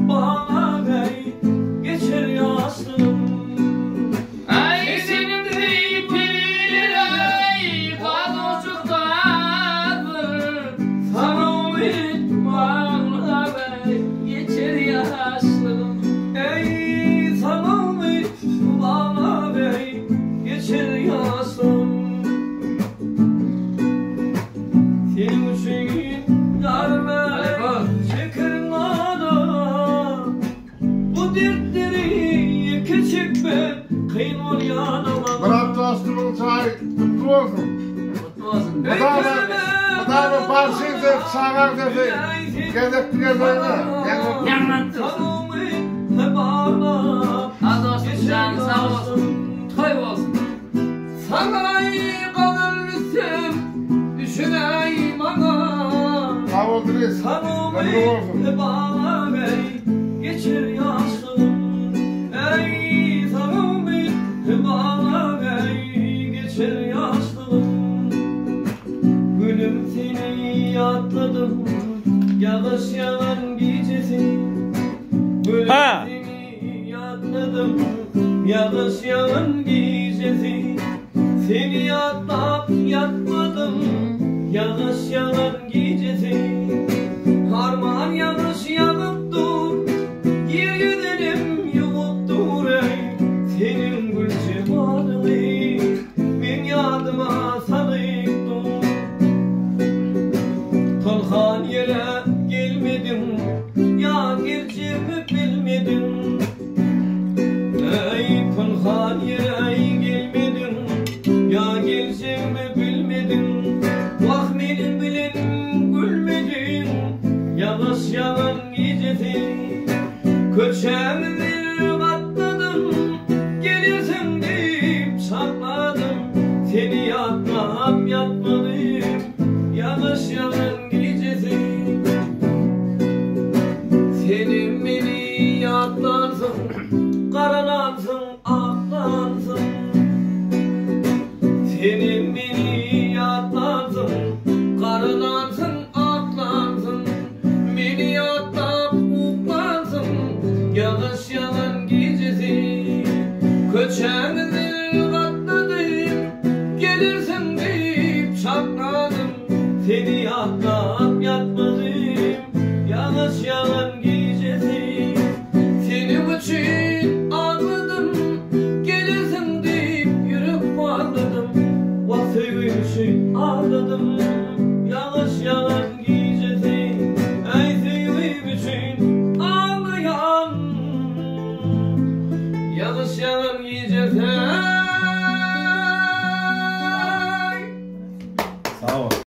bana bey geçer yastım. Ay senin ripil ay kadıcıktadır. Sana ümit bana bey geçer yastım. Ey sana ümit bana bey geçer yastım. Senin için darbe çekirmada bu dertleri keçikme kıyın ol yanıma. Bırak dostumun çay kutlu olsun. Mutlu olsun. Adamı parçaydı, sağlar dedi. Gezip gezeyine. Yanlattın. Sana ümit bana Az olsun canın sağ olsun. Toy olsun. sana iyi kalırım düşüneyim ana. Sağ ol Deniz. Sana Mutlu olsun. ümit bana bey geçer yastım. Ey sana ümit bana bey geçer yastım. Gülüm seni yatladım yağış yağan gecesi. Gülüm seni yatladım yağış yağan gecesi. Seni yatlap yatmadım yağış yağan gecesi. Harman yağış yağıp dur yer yüzerim yolup dur ey. Senin gül cemalını ben yadıma salayıp dur. Tolhan yere gelmedim ya geleceğimi bilmedim. Ey Tolhan yere gelmedim ya geleceğimi bilmedim. Vahmenin bilen gülmedim yağış yağan gecesi. Köçemleri katladım gelirsin deyip sakladım. Seni yatmam yatmalıyım yağış yağan gecesi. Senin beni yatlansın karalansın aklansın. Senin beni yatlansın karalansın aklansın. Beni yatlap uklansın yağış yağan gecesi. Köçenleri katladım gelirsin deyip sakladım. Seni yatlap yatmadım yağış yağan gecesi. Senin için ağladım gelirsin deyip yürüp ağladım. Vah sevgim için ağladım yağış yağan gecesi. Ey sevgim için ağlayan yağış yağan gecesi.